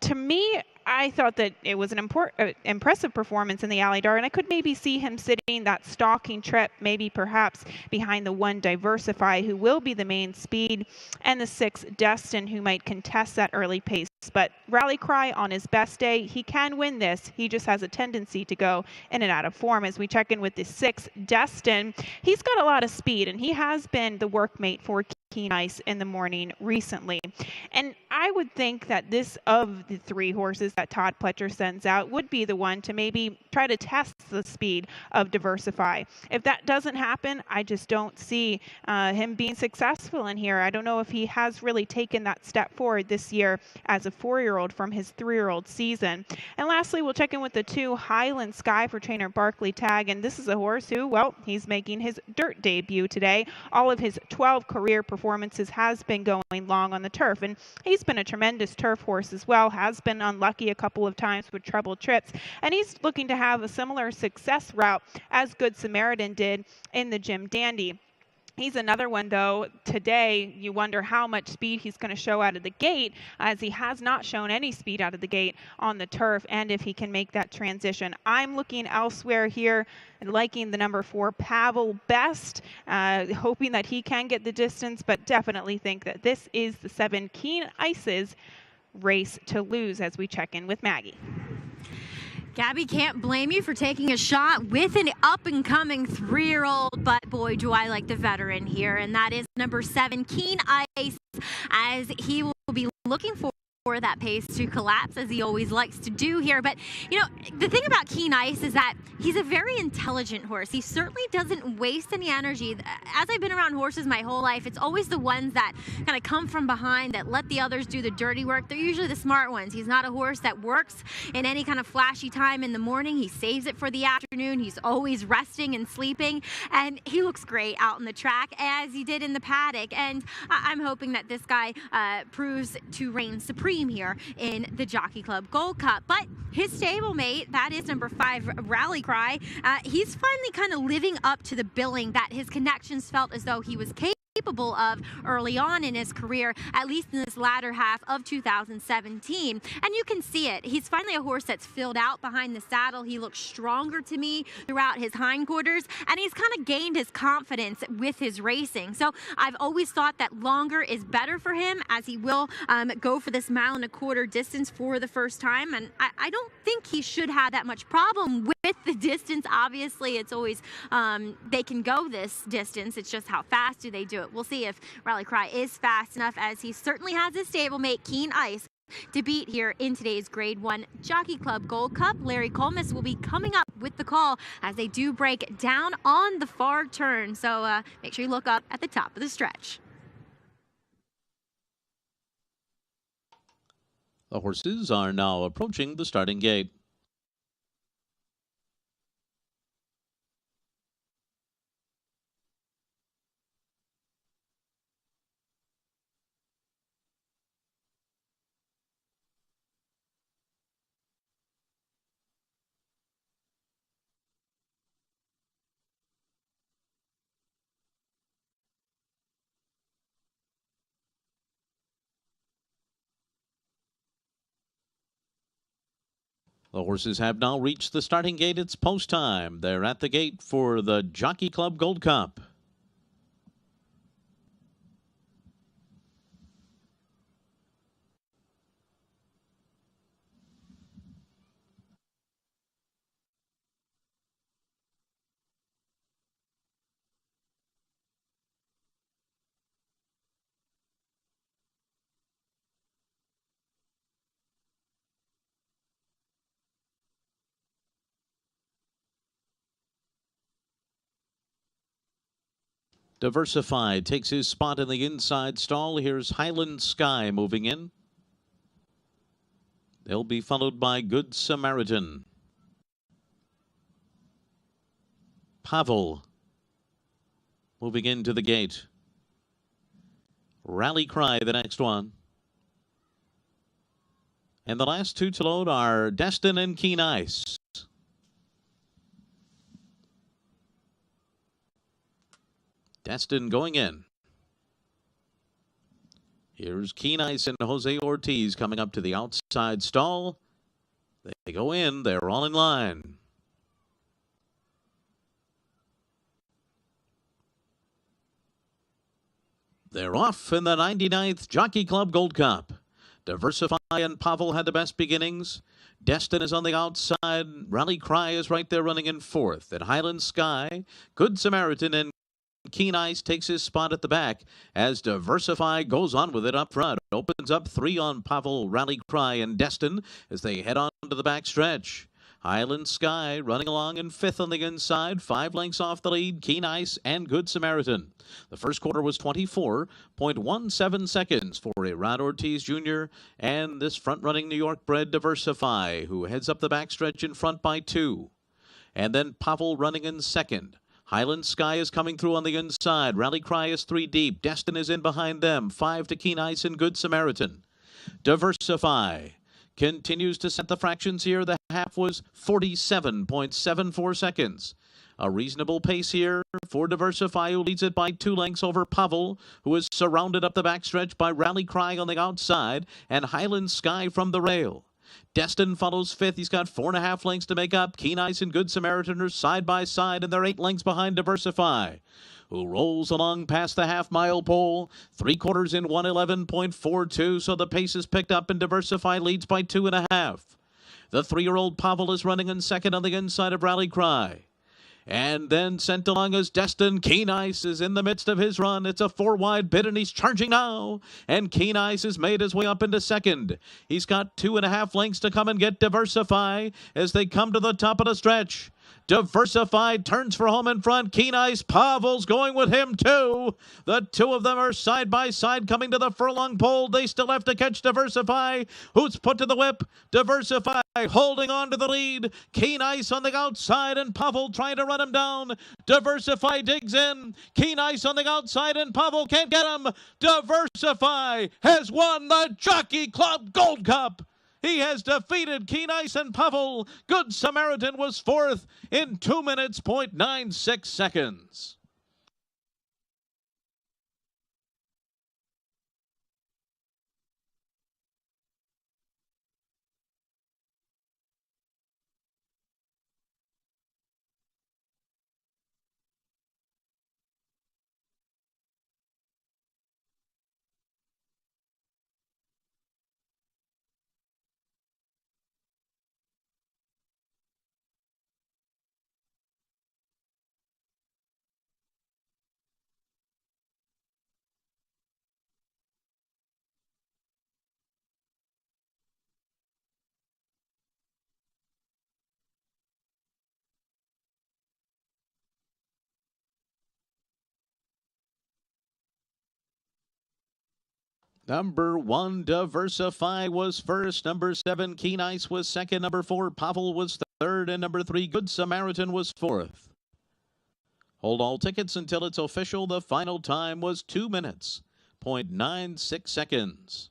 To me, I thought that it was an impressive performance in the Alley Dart, and I could maybe see him sitting that stalking trip, maybe perhaps behind the 1 Diversify, who will be the main speed, and the 6 Destin, who might contest that early pace. But Rally Cry on his best day, he can win this. He just has a tendency to go in and out of form. As we check in with the 6 Destin, he's got a lot of speed, and he has been the workmate for Keen Ice in the morning recently. And I would think that this, of the 3 horses that Todd Pletcher sends out, would be the one to maybe try to test the speed of Diversify. If that doesn't happen, I just don't see him being successful in here. I don't know if he has really taken that step forward this year as a 4-year-old from his 3-year-old season. And lastly, we'll check in with the 2 Highland Sky for trainer Barkley Tagg. And this is a horse who, well, he's making his dirt debut today. All of his 12 career performances has been going long on the turf. And he's been a tremendous turf horse as well, has been unlucky a couple of times with troubled trips, and he's looking to have a similar success route as Good Samaritan did in the Jim Dandy. He's another one, though. Today, you wonder how much speed he's going to show out of the gate, as he has not shown any speed out of the gate on the turf, and if he can make that transition. I'm looking elsewhere here and liking the number 4, Pavel Best, hoping that he can get the distance, but definitely think that this is the 7 Keen Ice's race to lose as we check in with Maggie. Gabby, can't blame you for taking a shot with an up-and-coming 3-year-old, but boy, do I like the veteran here, and that is number 7, Keen Ice, as he will be looking for that pace to collapse, as he always likes to do here. But you know, the thing about Keen Ice is that he's a very intelligent horse. He certainly doesn't waste any energy. As I've been around horses my whole life, it's always the ones that kind of come from behind, that let the others do the dirty work. They're usually the smart ones. He's not a horse that works in any kind of flashy time in the morning. He saves it for the afternoon. He's always resting and sleeping, and he looks great out on the track, as he did in the paddock. And I'm hoping that this guy proves to reign supreme here in the Jockey Club Gold Cup. But his stablemate, that is number 5, Rally Cry, he's finally kind of living up to the billing that his connections felt as though he was capable of early on in his career, at least in this latter half of 2017. And you can see it. He's finally a horse that's filled out behind the saddle. He looks stronger to me throughout his hindquarters, and he's kind of gained his confidence with his racing. So I've always thought that longer is better for him, as he will go for this 1.25-mile distance for the first time. And I don't think he should have that much problem with the distance. Obviously, it's always they can go this distance. It's just how fast do they do it. We'll see if Rally Cry is fast enough, as he certainly has his stablemate Keen Ice to beat here in today's Grade 1 Jockey Club Gold Cup. Larry Colmus will be coming up with the call as they do break down on the far turn. So make sure you look up at the top of the stretch. The horses are now approaching the starting gate. The horses have now reached the starting gate. It's post time. They're at the gate for the Jockey Club Gold Cup. Diversify takes his spot in the inside stall. Here's Highland Sky moving in. They'll be followed by Good Samaritan. Pavel moving into the gate. Rally Cry, the next one. And the last 2 to load are Destin and Keen Ice. Destin going in. Here's Keen Ice and Jose Ortiz coming up to the outside stall. They go in. They're all in line. They're off in the 99th Jockey Club Gold Cup. Diversify and Pavel had the best beginnings. Destin is on the outside. Rally Cry is right there running in fourth. At Highland Sky, Good Samaritan and Keen Ice takes his spot at the back as Diversify goes on with it up front. Opens up 3 on Pavel, Rally Cry, and Destin as they head on to the back stretch. Highland Sky running along in 5th on the inside, 5 lengths off the lead, Keen Ice and Good Samaritan. The first quarter was 24.17 seconds for Irad Ortiz Jr. and this front-running New York-bred Diversify, who heads up the backstretch in front by 2. And then Pavel running in second. Highland Sky is coming through on the inside. Rally Cry is 3 deep. Destin is in behind them. 5 to Keen Ice and Good Samaritan. Diversify continues to set the fractions here. The half was 47.74 seconds. A reasonable pace here for Diversify, who leads it by 2 lengths over Pavel, who is surrounded up the backstretch by Rally Cry on the outside and Highland Sky from the rail. Destin follows 5th. He's got 4.5 lengths to make up. Keen Ice and Good Samaritan are side by side, and they're 8 lengths behind Diversify, who rolls along past the half-mile pole. 3/4 in 1:11.42, so the pace is picked up, and Diversify leads by 2.5. The 3-year-old Pavel is running in second on the inside of Rally Cry. And then sent along as Destin. Keen Ice is in the midst of his run. It's a 4-wide bid, and he's charging now. And Keen Ice has made his way up into second. He's got 2.5 lengths to come and get Diversify as they come to the top of the stretch. Diversify turns for home in front. Keen Ice, Pavel's going with him too. The two of them are side by side coming to the furlong pole. They still have to catch Diversify, who's put to the whip. Diversify holding on to the lead. Keen Ice on the outside and Pavel trying to run him down. Diversify digs in. Keen Ice on the outside and Pavel can't get him. Diversify has won the Jockey Club Gold Cup. He has defeated Keen Ice and Pavel. Good Samaritan was 4th in 2 minutes, 0.96 seconds. Number 1, Diversify was first. Number 7, Keen Ice was second. Number 4, Pavel was third. And number 3, Good Samaritan was 4th. Hold all tickets until it's official. The final time was 2 minutes, 0.96 seconds.